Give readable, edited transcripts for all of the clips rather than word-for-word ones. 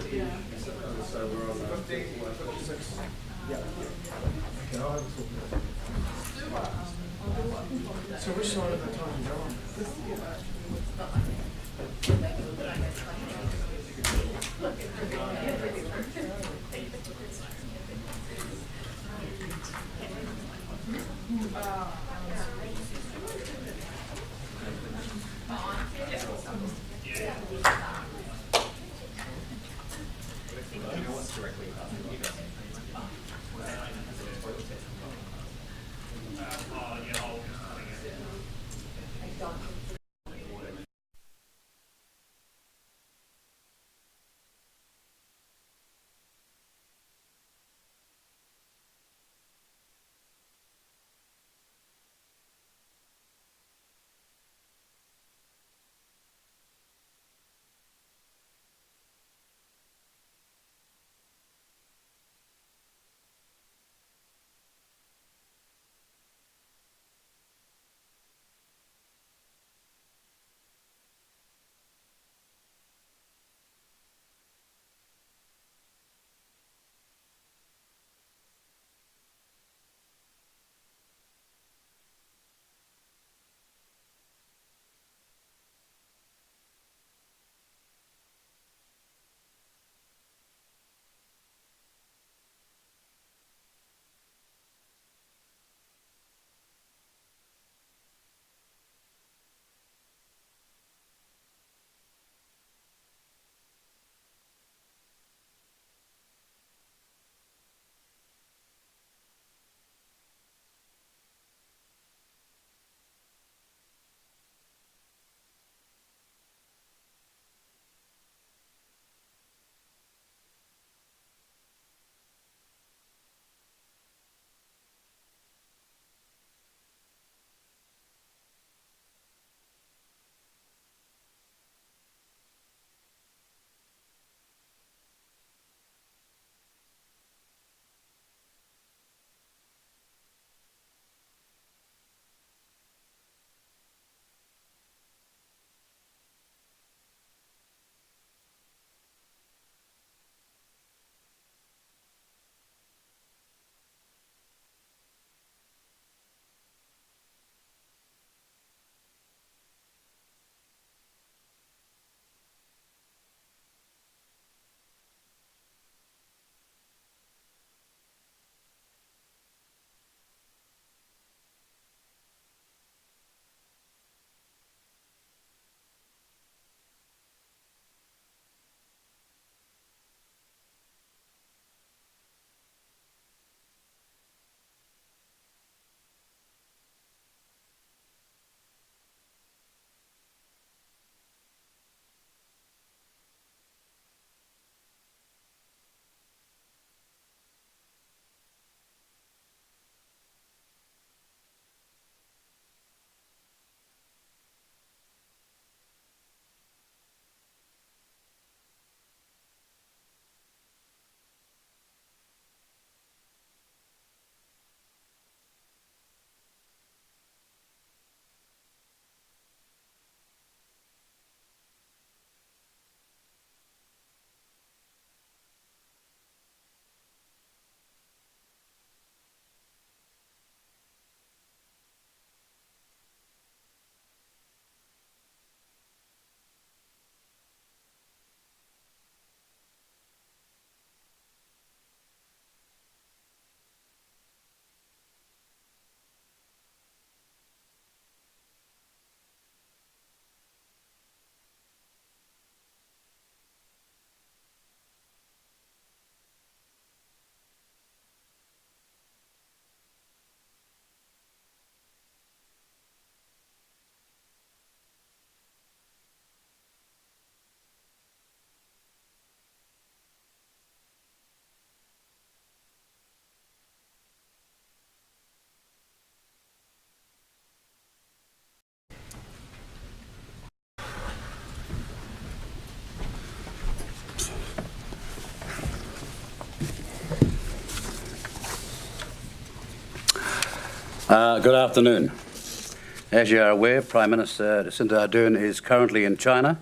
So we're on 56. Yeah. So which side of the time are you on? Good afternoon. As you are aware, Prime Minister Jacinda Ardern is currently in China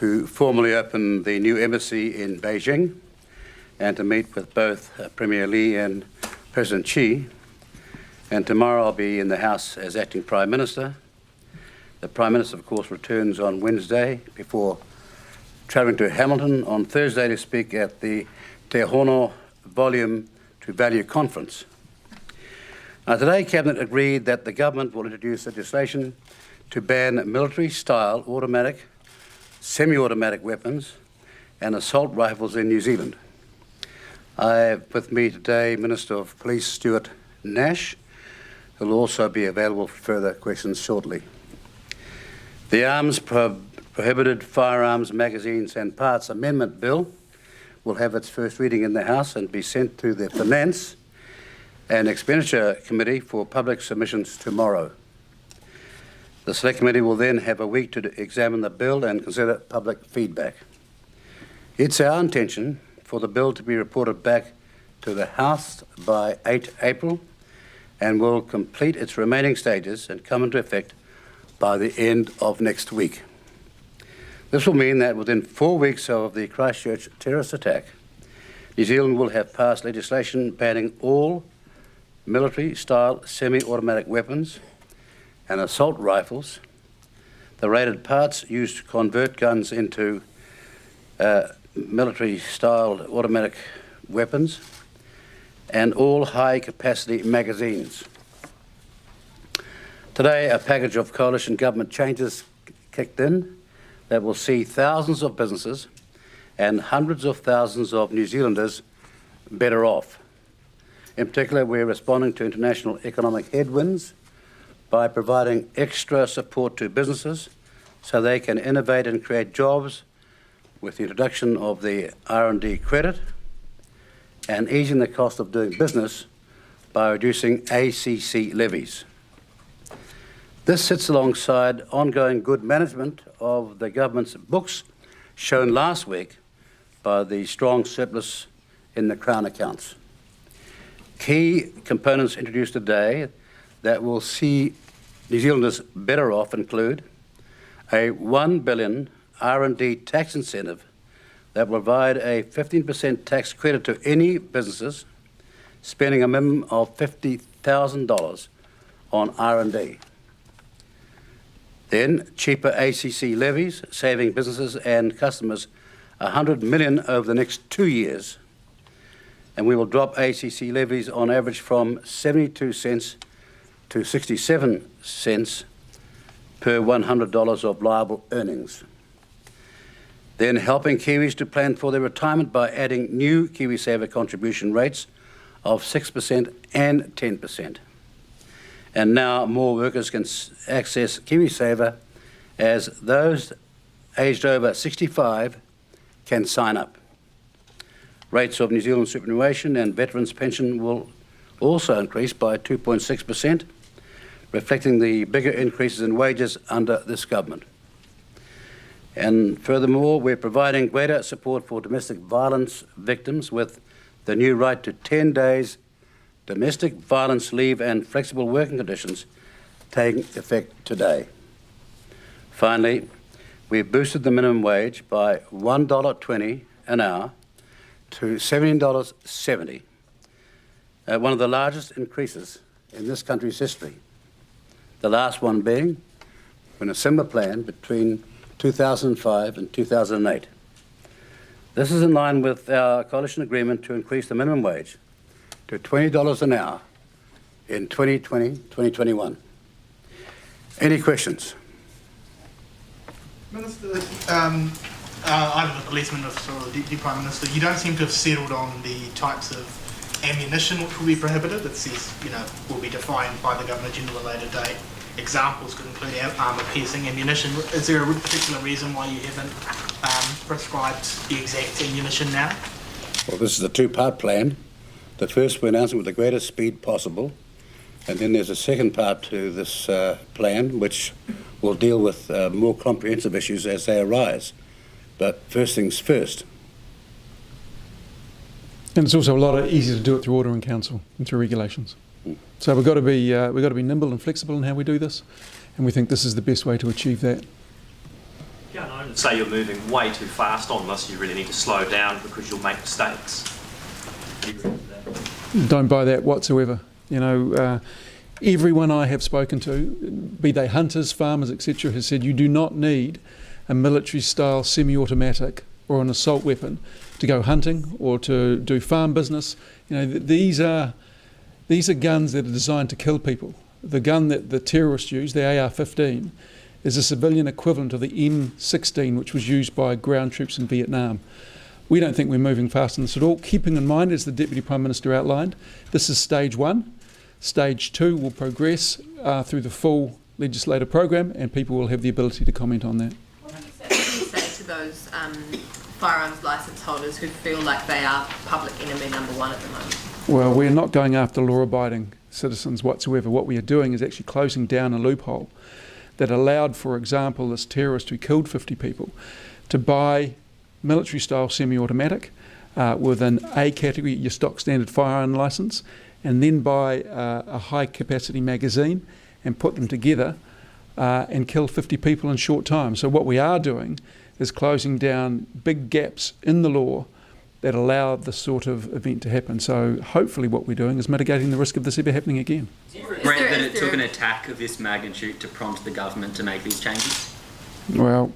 to formally open the new embassy in Beijing and to meet with both Premier Lee and President Xi. And tomorrow I'll be in the House as acting Prime Minister. The Prime Minister, of course, returns on Wednesday before travelling to Hamilton on Thursday to speak at the Te Hono Volume to Value Conference. Now, today, Cabinet agreed that the government will introduce legislation to ban military-style automatic, semi-automatic weapons and assault rifles in New Zealand. I have with me today Minister of Police Stuart Nash, who will also be available for further questions shortly. The Arms Prohibited Firearms, Magazines and Parts Amendment Bill will have its first reading in the House and be sent to the Finance and Expenditure Committee for public submissions tomorrow. The Select Committee will then have a week to examine the bill and consider public feedback. It's our intention for the bill to be reported back to the House by 8 April and will complete its remaining stages and come into effect by the end of next week. This will mean that within 4 weeks of the Christchurch terrorist attack, New Zealand will have passed legislation banning all military-style semi-automatic weapons and assault rifles, the rated parts used to convert guns into military-style automatic weapons, and all high-capacity magazines. Today, a package of coalition government changes kicked in that will see thousands of businesses and hundreds of thousands of New Zealanders better off. In particular, we're responding to international economic headwinds by providing extra support to businesses so they can innovate and create jobs with the introduction of the R&D credit and easing the cost of doing business by reducing ACC levies. This sits alongside ongoing good management of the government's books, shown last week by the strong surplus in the Crown accounts. Key components introduced today that will see New Zealanders better off include a $1 billion R&D tax incentive that will provide a 15% tax credit to any businesses spending a minimum of $50,000 on R&D. Then cheaper ACC levies, saving businesses and customers $100 million over the next 2 years. And we will drop ACC levies on average from 72 cents to 67 cents per $100 of liable earnings. Then helping Kiwis to plan for their retirement by adding new KiwiSaver contribution rates of 6% and 10%. And now more workers can access KiwiSaver as those aged over 65 can sign up. Rates of New Zealand superannuation and veterans pension will also increase by 2.6%, reflecting the bigger increases in wages under this government. And furthermore, we're providing greater support for domestic violence victims with the new right to 10 days domestic violence leave and flexible working conditions taking effect today. Finally, we've boosted the minimum wage by $1.20 an hour to $17.70, one of the largest increases in this country's history, the last one being in a similar plan between 2005 and 2008. This is in line with our coalition agreement to increase the minimum wage to $20 an hour in 2020-2021. Any questions? Minister, either the Police Minister or the Deputy Prime Minister, you don't seem to have settled on the types of ammunition which will be prohibited. It says, will be defined by the government agenda at a later date. Examples could include armour-piercing ammunition. Is there a particular reason why you haven't prescribed the exact ammunition now? Well, this is a two-part plan. The first we're announcing with the greatest speed possible, and then there's a second part to this plan which will deal with more comprehensive issues as they arise. But first things first. And it's also a lot easier to do it through order in council and through regulations. So we've got to be nimble and flexible in how we do this, and we think this is the best way to achieve that. Yeah, and I would say you're moving way too fast on this. You really need to slow down because you'll make mistakes. Do you agree with that? Don't buy that whatsoever. You know, everyone I have spoken to, be they hunters, farmers, etc., has said you do not need a military-style semi-automatic or an assault weapon to go hunting or to do farm business. You know, these are guns that are designed to kill people. The gun that the terrorists use, the AR-15, is a civilian equivalent of the M16, which was used by ground troops in Vietnam. We don't think we're moving fast on this at all, keeping in mind, as the Deputy Prime Minister outlined, this is stage 1. Stage 2 will progress through the full legislative program, and people will have the ability to comment on that. What do you say to those firearms licence holders who feel like they are public enemy number 1 at the moment? Well, we're not going after law-abiding citizens whatsoever. What we are doing is actually closing down a loophole that allowed, for example, this terrorist who killed 50 people to buy military-style semi-automatic with an A category, your stock standard firearm licence, and then buy a high-capacity magazine and put them together and kill 50 people in short time. So what we are doing is closing down big gaps in the law that allow this sort of event to happen. So hopefully what we're doing is mitigating the risk of this ever happening again. Do you regret that it took an attack of this magnitude to prompt the government to make these changes? Well,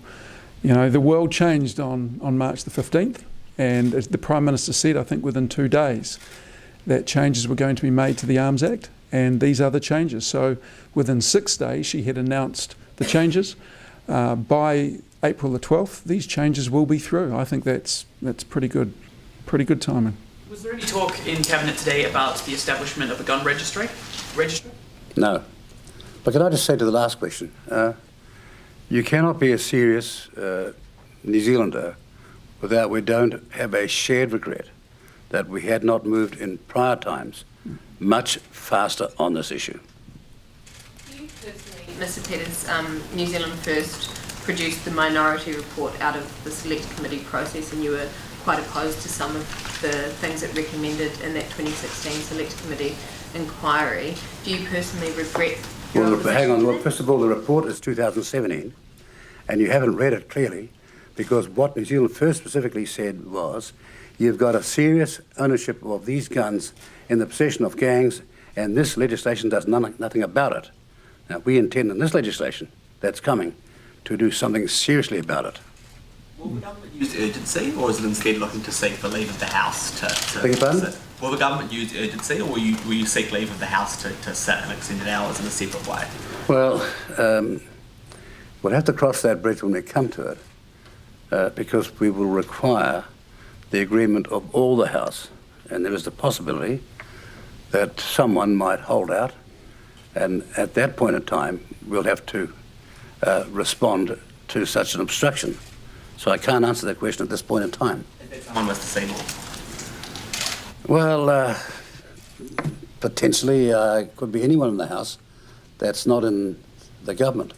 you know, the world changed on March the 15th, and as the Prime Minister said, I think within 2 days, that changes were going to be made to the Arms Act, and these are the changes. So within 6 days, she had announced the changes. By April the 12th, these changes will be through. I think that's pretty good timing. Was there any talk in Cabinet today about the establishment of a gun registry? No. But can I just say to the last question, you cannot be a serious New Zealander without we don't have a shared regret that we had not moved in prior times much faster on this issue. You personally, Mr Peters, New Zealand First produced the minority report out of the select committee process, and you were quite opposed to some of the things it recommended in that 2016 select committee inquiry. Do you personally regret your Well, opposition hang on. to Well, that? first of all, the report is 2017, and you haven't read it clearly, because what New Zealand First specifically said was you've got a serious ownership of these guns in the possession of gangs, and this legislation does nothing about it. Now, we intend in this legislation that's coming to do something seriously about it. Will the government use urgency, or is it instead looking to seek the leave of the House to Beg your pardon? sit? Will the government use urgency, or will you seek leave of the House to sit in extended hours in a separate way? Well, we'll have to cross that bridge when we come to it, because we will require the agreement of all the House, and there is the possibility that someone might hold out, and at that point in time, we'll have to respond to such an obstruction. So I can't answer that question at this point in time. If someone was to say more. Well, potentially could be anyone in the House that's not in the government.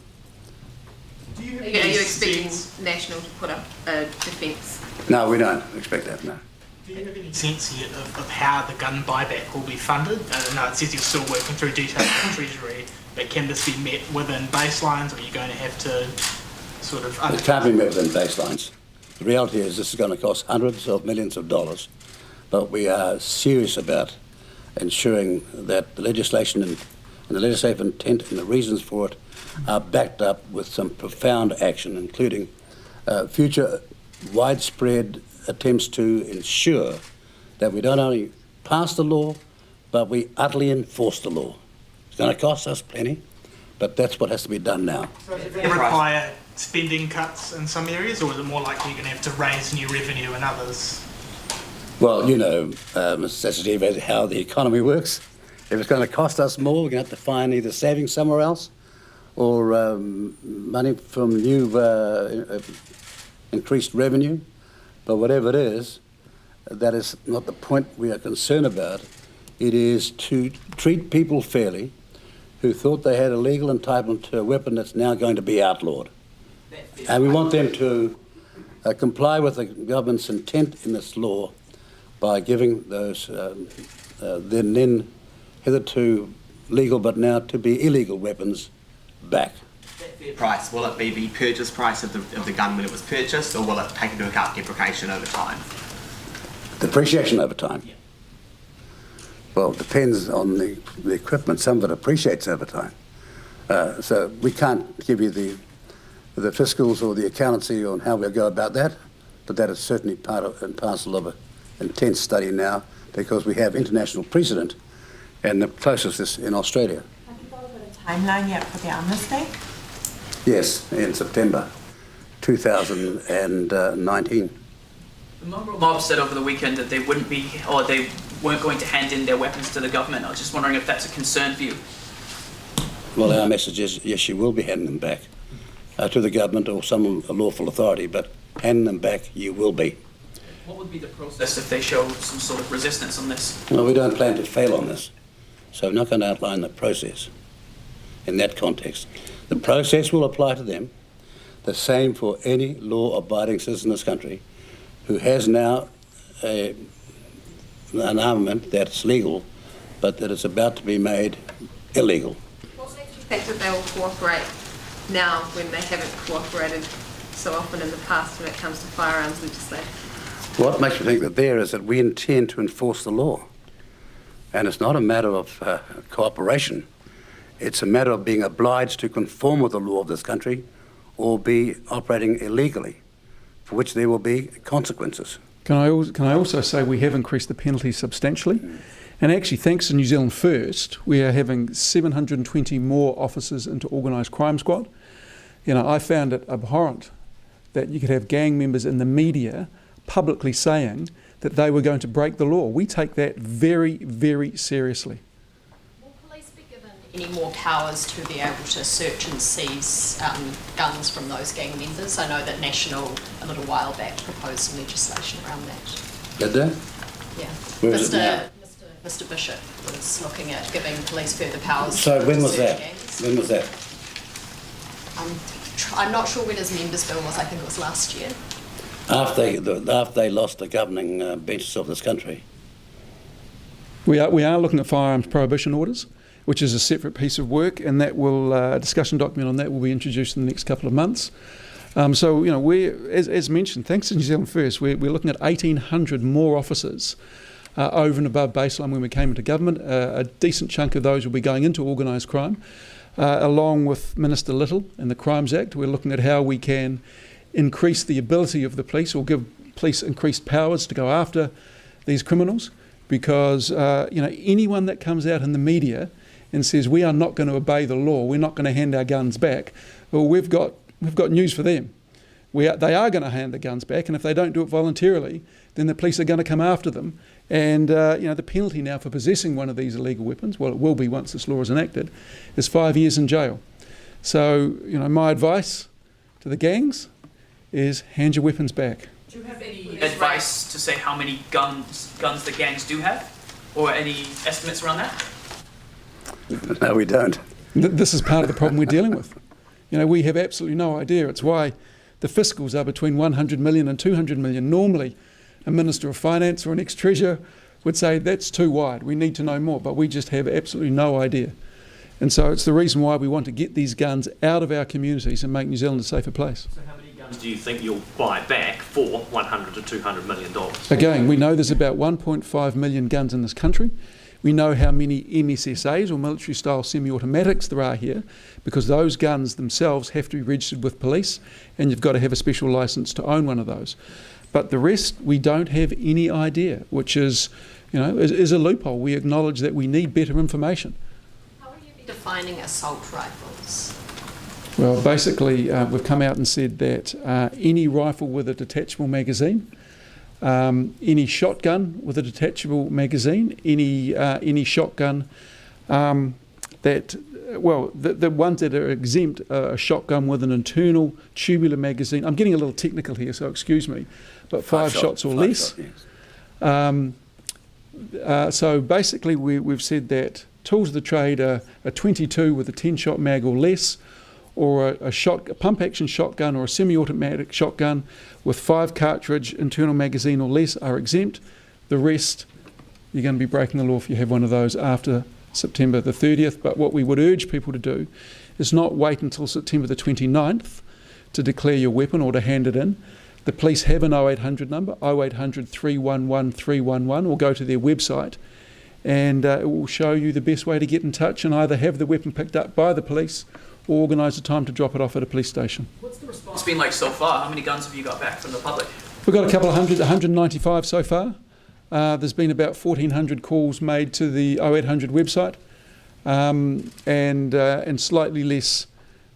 Do you have Are any you expecting sense, National to put up a defence? No, we don't expect that, no. do you have any sense yet of how the gun buyback will be funded? No, it says you're still working through details with the Treasury, but can this be met within baselines, or are you going to have to sort of... It can't be met within baselines. The reality is this is going to cost hundreds of millions of dollars, but we are serious about ensuring that the legislation and the legislative intent and the reasons for it are backed up with some profound action, including future widespread attempts to ensure that we don't only pass the law, but we utterly enforce the law. It's going to cost us plenty, but that's what has to be done now. So does it require spending cuts in some areas, or is it more likely you're going to have to raise new revenue in others? Well, you know, Mr. Sachdev, how the economy works. If it's going to cost us more, we're going to have to find either savings somewhere else or money from new increased revenue. But whatever it is, that is not the point we are concerned about. It is to treat people fairly who thought they had a legal entitlement to a weapon that's now going to be outlawed. And we want them to comply with the government's intent in this law by giving those then hitherto legal but now to be illegal weapons back. price, will it be the purchase price of the gun when it was purchased, or will it take into account depreciation over time? Depreciation over time? Well, it depends on the equipment. Some of it appreciates over time. So we can't give you the fiscals or the accountancy on how we'll go about that, but that is certainly part of and parcel of an intense study now, because we have international precedent, and the closest is in Australia. Have you got a bit of timeline yet for the amnesty? Yes, in September 2019. The mongrel mob said over the weekend that they wouldn't be, or they weren't going to hand in their weapons to the government. I was just wondering if that's a concern for you. Well, our message is, yes, you will be handing them back to the government or some lawful authority, but handing them back, you will be. What would be the process if they show some sort of resistance on this? Well, we don't plan to fail on this, so I'm not going to outline the process in that context. The process will apply to them, the same for any law-abiding citizen in this country who has now an armament that's legal, but that is about to be made illegal. What makes you think that they will cooperate now when they haven't cooperated so often in the past when it comes to firearms legislation? What makes me think that there is that we intend to enforce the law. And it's not a matter of cooperation. It's a matter of being obliged to conform with the law of this country or be operating illegally, for which there will be consequences. Can I also say we have increased the penalty substantially? And actually, thanks to New Zealand First, we are having 720 more officers into organised crime squad. You know, I found it abhorrent that you could have gang members in the media publicly saying that they were going to break the law. We take that very, very seriously. Will police be given any more powers to be able to search and seize guns from those gang members? I know that National, a little while back, proposed some legislation around that. Did they? Yeah. Where is it now? Mr Bishop was looking at giving police further powers. So when was search that? gangs. When was that? I'm not sure when his members' bill was. I think it was last year. After they lost the governing benches of this country. We are looking at firearms prohibition orders, which is a separate piece of work, and that will a discussion document on that will be introduced in the next couple of months. So, you know, as mentioned, thanks to New Zealand First, we're looking at 1,800 more officers over and above baseline when we came into government. A decent chunk of those will be going into organised crime. Along with Minister Little and the Crimes Act, we're looking at how we can increase the ability of the police or give police increased powers to go after these criminals, because you know, anyone that comes out in the media and says we are not going to obey the law, we're not going to hand our guns back, well, we've got news for them. They are going to hand the guns back, and if they don't do it voluntarily, then the police are going to come after them. And you know, the penalty now for possessing one of these illegal weapons, well, it will be once this law is enacted, is 5 years in jail. So, you know, my advice to the gangs is hand your weapons back. Do you have any advice to say how many guns the gangs do have, or any estimates around that? No, we don't. This is part of the problem we're dealing with. You know, we have absolutely no idea. It's why the fiscals are between 100 million and 200 million. Normally, a Minister of Finance or an ex-Treasurer would say that's too wide, we need to know more, but we just have absolutely no idea. And so it's the reason why we want to get these guns out of our communities and make New Zealand a safer place. So how many guns do you think you'll buy back for $100 to $200 million? Again, we know there's about 1.5 million guns in this country. We know how many MSSAs or military-style semi-automatics there are here, because those guns themselves have to be registered with police, and you've got to have a special licence to own one of those. But the rest, we don't have any idea, which is, you know, is a loophole. We acknowledge that we need better information. How will you be defining assault rifles? Well, basically, we've come out and said that any rifle with a detachable magazine, any shotgun with a detachable magazine, any shotgun the ones that are exempt are a shotgun with an internal tubular magazine. I'm getting a little technical here, so excuse me, but five shots or less. Yes. So basically, we've said that tools of the trade are a 22 with a 10-shot mag or less, or a pump-action shotgun or a semi-automatic shotgun with 5-cartridge internal magazine or less are exempt. The rest, you're going to be breaking the law if you have one of those after September the 30th. But what we would urge people to do is not wait until September the 29th to declare your weapon or to hand it in. The police have an 0800 number, 0800 311 311, or go to their website, and it will show you the best way to get in touch and either have the weapon picked up by the police or organise a time to drop it off at a police station. What's the response been like so far? How many guns have you got back from the public? We've got a couple of hundred, 195 so far. There's been about 1,400 calls made to the 0800 website, and slightly less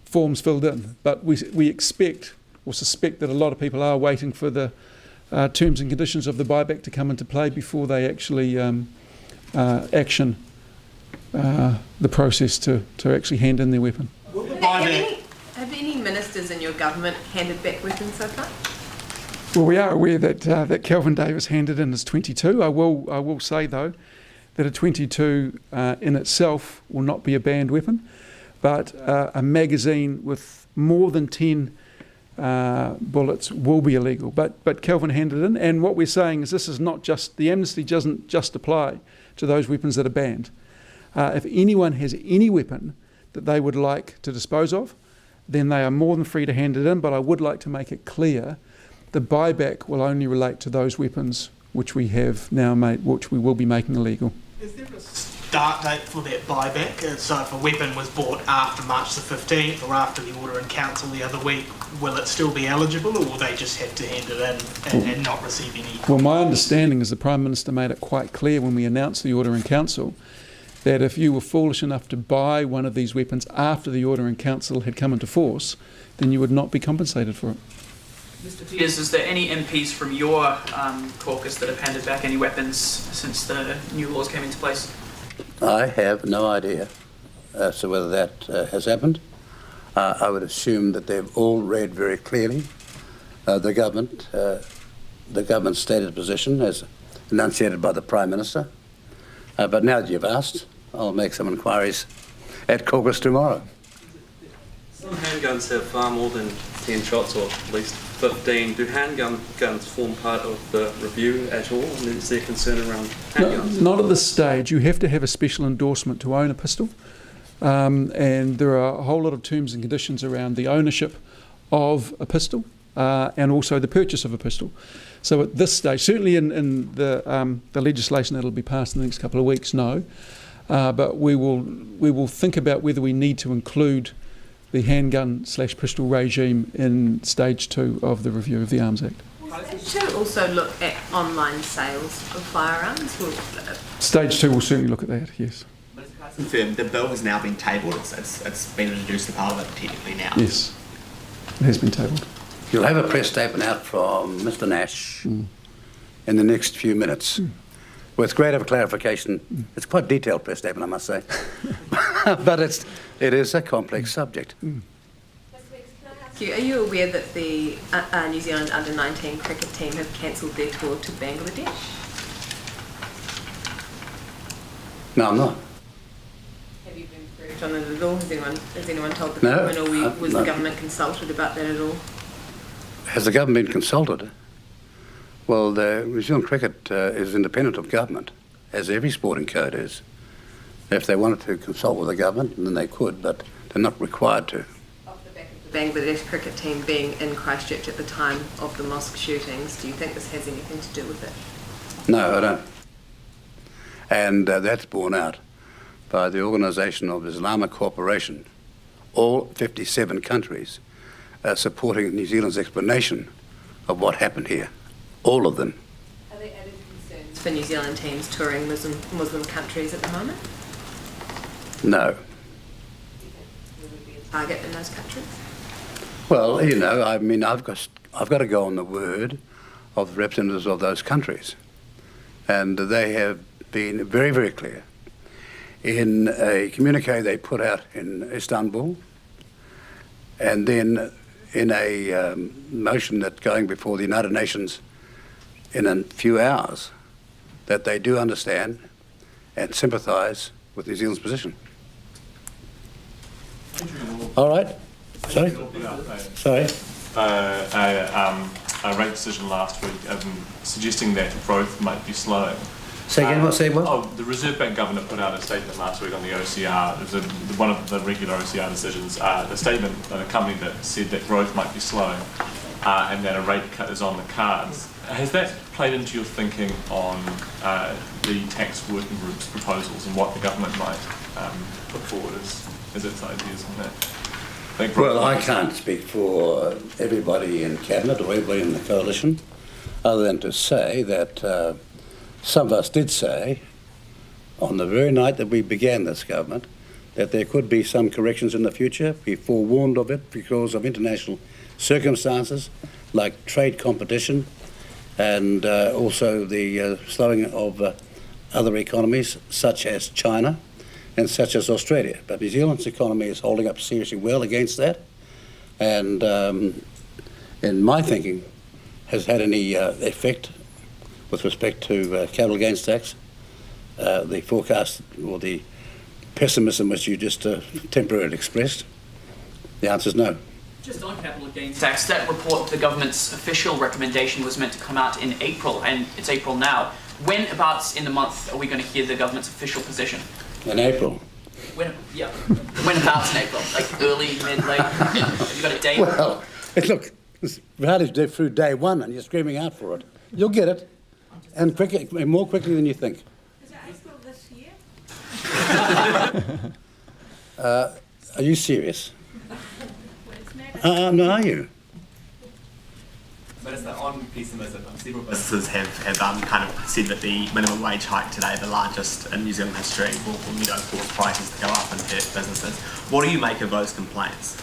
forms filled in. But we expect or suspect that a lot of people are waiting for the terms and conditions of the buyback to come into play before they actually action the process to actually hand in their weapon. Have any ministers in your government handed back weapons so far? Well, we are aware that Kelvin Davis handed in his 22. I will say though that a 22 in itself will not be a banned weapon, but a magazine with more than 10 bullets will be illegal. But Kelvin handed in, and what we're saying is this is not just, the amnesty doesn't just apply to those weapons that are banned. If anyone has any weapon that they would like to dispose of, then they are more than free to hand it in, but I would like to make it clear the buyback will only relate to those weapons which we have now made, which we will be making illegal. Is there a start date for that buyback? So if a weapon was bought after March the 15th or after the order in council the other week, will it still be eligible, or will they just have to hand it in and not receive any? Well, my understanding is the Prime Minister made it quite clear when we announced the order in council that if you were foolish enough to buy one of these weapons after the order in council had come into force, then you would not be compensated for it. Mr. Peters, is there any MPs from your caucus that have handed back any weapons since the new laws came into place? I have no idea as to whether that has happened. I would assume that they've all read very clearly the government's stated position as enunciated by the Prime Minister. But now that you've asked, I'll make some inquiries at caucus tomorrow. Some handguns have far more than 10 shots, or at least 15. Do handguns form part of the review at all? And is there concern around handguns? No, not at this stage. You have to have a special endorsement to own a pistol. And there are a whole lot of terms and conditions around the ownership of a pistol and also the purchase of a pistol. So at this stage, certainly in the legislation that will be passed in the next couple of weeks, no. But we will think about whether we need to include the handgun/pistol regime in stage 2 of the review of the Arms Act. Should also look at online sales of firearms. Stage 2 will certainly look at that, yes. But it's quite confirmed the bill has now been tabled. It's been introduced to Parliament technically now. Yes, it has been tabled. You'll have a press statement out from Mr. Nash in the next few minutes with greater clarification. It's quite a detailed press statement, I must say. But it is a complex subject. Are you aware that the New Zealand under-19 cricket team have cancelled their tour to Bangladesh? No, I'm not. Have you been briefed on it at all? Has anyone told the government, or was the government consulted about that at all? Has the government been consulted? Well, the New Zealand cricket is independent of government, as every sporting code is. If they wanted to consult with the government, then they could, but they're not required to. Off the back of the Bangladesh cricket team being in Christchurch at the time of the mosque shootings, do you think this has anything to do with it? No, I don't. And that's borne out by the Organisation of Islamic Cooperation, all 57 countries supporting New Zealand's explanation of what happened here. All of them. Are there added concerns for New Zealand teams touring Muslim countries at the moment? No. Do you think there would be a target in those countries? Well, you know, I mean, I've got to go on the word of the representatives of those countries. And they have been very, very clear in a communique they put out in Istanbul, and then in a motion that's going before the United Nations in a few hours, that they do understand and sympathise with New Zealand's position. All right. Sorry? Sorry? A rate decision last week suggesting that growth might be slowing. Say again, what? Say what? Oh, the Reserve Bank Governor put out a statement last week on the OCR. It was one of the regular OCR decisions. The statement accompanied that said that growth might be slow and that a rate cut is on the cards. Has that played into your thinking on the tax working group's proposals and what the government might put forward as its ideas on that? Well, I can't speak for everybody in Cabinet or everybody in the coalition, other than to say that some of us did say, on the very night that we began this government, that there could be some corrections in the future. We forewarned of it because of international circumstances like trade competition and also the slowing of other economies such as China and such as Australia. But New Zealand's economy is holding up seriously well against that, and in my thinking has had any effect with respect to capital gains tax. The forecast or the pessimism which you just temporarily expressed, the answer is no. Just on capital gains tax, that report, the government's official recommendation, was meant to come out in April, and it's April now. When about in the month are we going to hear the government's official position? In April. When about in April? Like early, mid, late? Have you got a date? Well, look, it's hardly through day one and you're screaming out for it. You'll get it, and more quickly than you think. Is it April this year? Are you serious? No, are you? Minister, on pessimism, several businesses have kind of said that the minimum wage hike today, the largest in New Zealand history, will force prices to go up and hurt businesses. What do you make of those complaints?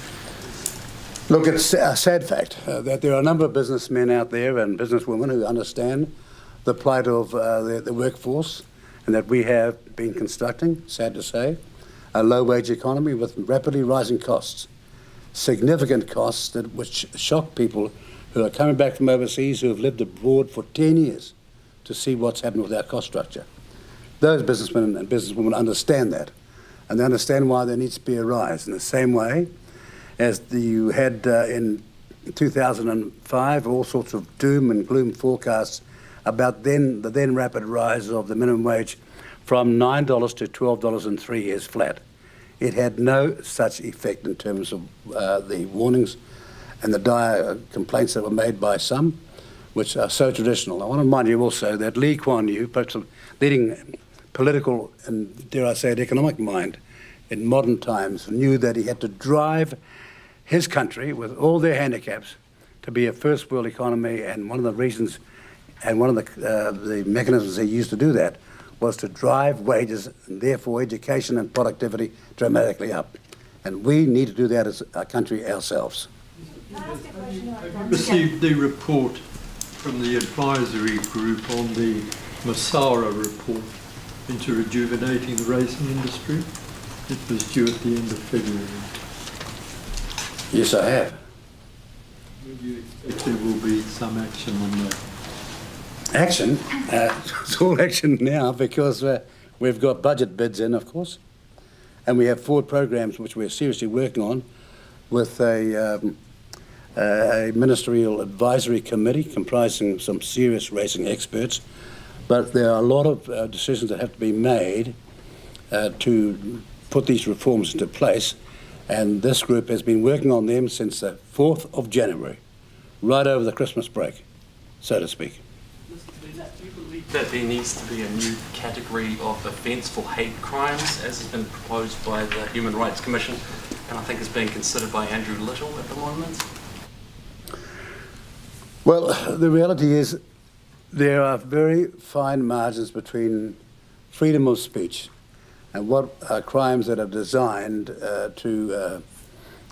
Look, it's a sad fact that there are a number of businessmen out there and businesswomen who understand the plight of the workforce, and that we have been constructing, sad to say, a low-wage economy with rapidly rising costs, significant costs which shock people who are coming back from overseas, who have lived abroad for 10 years to see what's happened with our cost structure. Those businessmen and businesswomen understand that, and they understand why there needs to be a rise in the same way as you had in 2005, all sorts of doom and gloom forecasts about the then rapid rise of the minimum wage from $9 to $12 in 3 years flat. It had no such effect in terms of the warnings and the dire complaints that were made by some, which are so traditional. I want to remind you also that Lee Kuan Yew, perhaps a leading political and, dare I say it, economic mind in modern times, knew that he had to drive his country, with all their handicaps, to be a first world economy, and one of the reasons and one of the mechanisms they used to do that was to drive wages and therefore education and productivity dramatically up. And we need to do that as a country ourselves. Received the report from the advisory group on the Messara report into rejuvenating the racing industry. It was due at the end of February. Yes, I have. Would you expect there will be some action on that? Action? It's all action now because we've got budget bids in, of course, and we have forward programs which we're seriously working on with a ministerial advisory committee comprising some serious racing experts. But there are a lot of decisions that have to be made to put these reforms into place, and this group has been working on them since the 4th of January, right over the Christmas break, so to speak. Do you believe that there needs to be a new category of offence for hate crimes, as has been proposed by the Human Rights Commission, and I think is being considered by Andrew Little at the moment? Well, the reality is there are very fine margins between freedom of speech and what are crimes that are designed to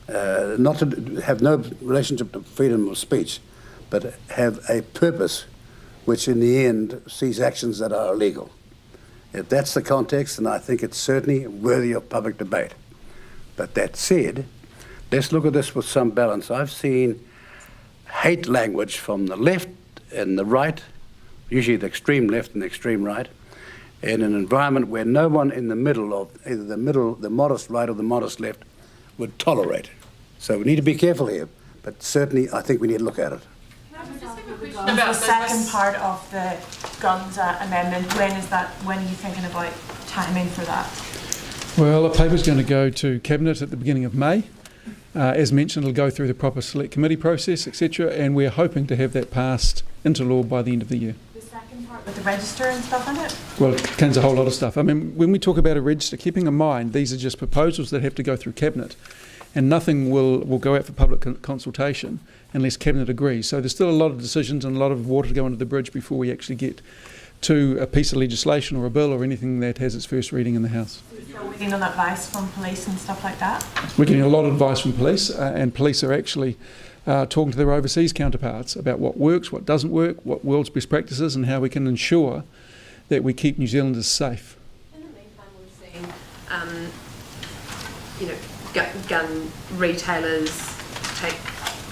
not to have no relationship to freedom of speech, but have a purpose which in the end sees actions that are illegal. If that's the context, then I think it's certainly worthy of public debate. But that said, let's look at this with some balance. I've seen hate language from the left and the right, usually the extreme left and the extreme right, in an environment where no one in the middle of either the modest right or the modest left would tolerate. So we need to be careful here, but certainly I think we need to look at it. About the second part of the guns amendment. When are you thinking about timing for that? Well, the paper's going to go to Cabinet at the beginning of May. As mentioned, it'll go through the proper select committee process, etc., and we're hoping to have that passed into law by the end of the year. The second part with the register and stuff in it? Well, it contains a whole lot of stuff. I mean, when we talk about a register, keeping in mind these are just proposals that have to go through Cabinet, and nothing will go out for public consultation unless Cabinet agrees. So there's still a lot of decisions and a lot of water to go under the bridge before we actually get to a piece of legislation or a bill or anything that has its first reading in the House. So we're getting on advice from police and stuff like that? We're getting a lot of advice from police, and police are actually talking to their overseas counterparts about what works, what doesn't work, what world's best practices, and how we can ensure that we keep New Zealanders safe. In the meantime, we've seen, gun retailers take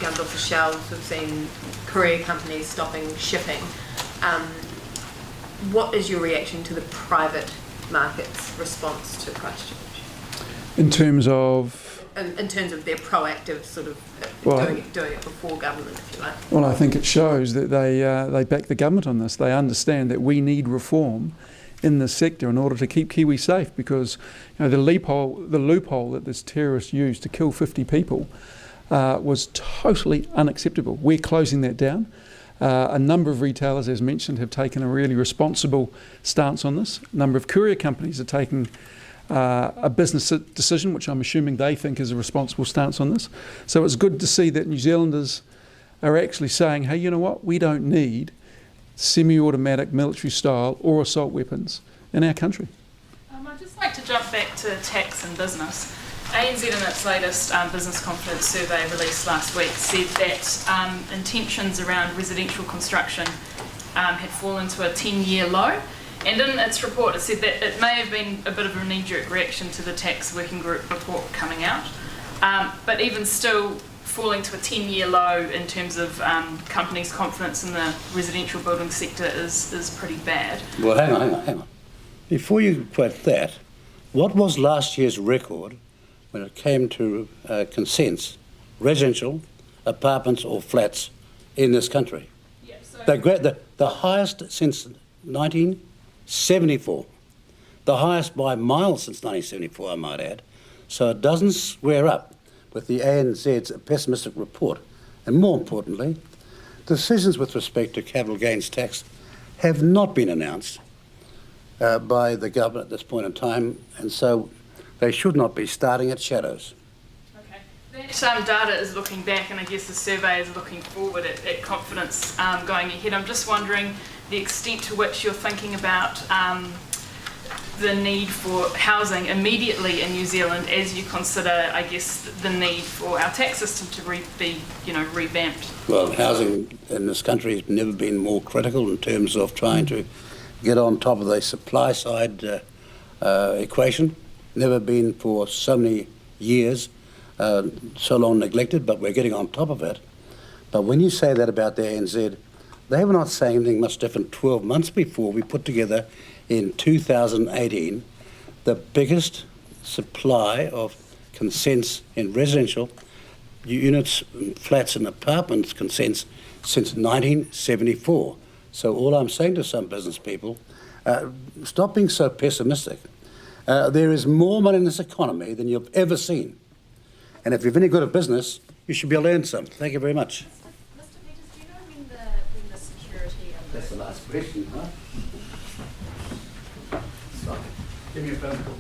guns off the shelves. We've seen courier companies stopping shipping. What is your reaction to the private market's response to Christchurch? In terms of? In terms of their proactive sort of doing it before government, if you like. Well, I think it shows that they back the government on this. They understand that we need reform in this sector in order to keep Kiwi safe, because the loophole that this terrorist used to kill 50 people was totally unacceptable. We're closing that down. A number of retailers, as mentioned, have taken a really responsible stance on this. A number of courier companies are taking a business decision, which I'm assuming they think is a responsible stance on this. So it's good to see that New Zealanders are actually saying, hey, you know what, we don't need semi-automatic military style or assault weapons in our country. I'd just like to jump back to tax and business. ANZ in its latest business confidence survey released last week said that intentions around residential construction had fallen to a 10-year low, and in its report it said that it may have been a bit of a knee-jerk reaction to the tax working group report coming out, but even still falling to a 10-year low in terms of companies' confidence in the residential building sector is pretty bad. Well, hang on. Before you quote that, what was last year's record when it came to consents, residential, apartments or flats in this country? Yeah, so the highest since 1974. The highest by miles since 1974, I might add. So it doesn't square up with the ANZ's pessimistic report. And more importantly, decisions with respect to capital gains tax have not been announced by the government at this point in time, and so they should not be starting at shadows. Okay. That data is looking back, and I guess the survey is looking forward at confidence going ahead. I'm just wondering the extent to which you're thinking about the need for housing immediately in New Zealand as you consider, I guess, the need for our tax system to be revamped. Well, housing in this country has never been more critical in terms of trying to get on top of the supply side equation. Never been for so many years, so long neglected, but we're getting on top of it. But when you say that about the ANZ, they were not saying anything much different 12 months before we put together in 2018 the biggest supply of consents in residential units, flats and apartments consents since 1974. So all I'm saying to some business people, stop being so pessimistic. There is more money in this economy than you've ever seen. And if you're any good at business, you should be able to earn some. Thank you very much. Mr. Peters, do you know when the security and That's the last question, huh? Give me a phone call.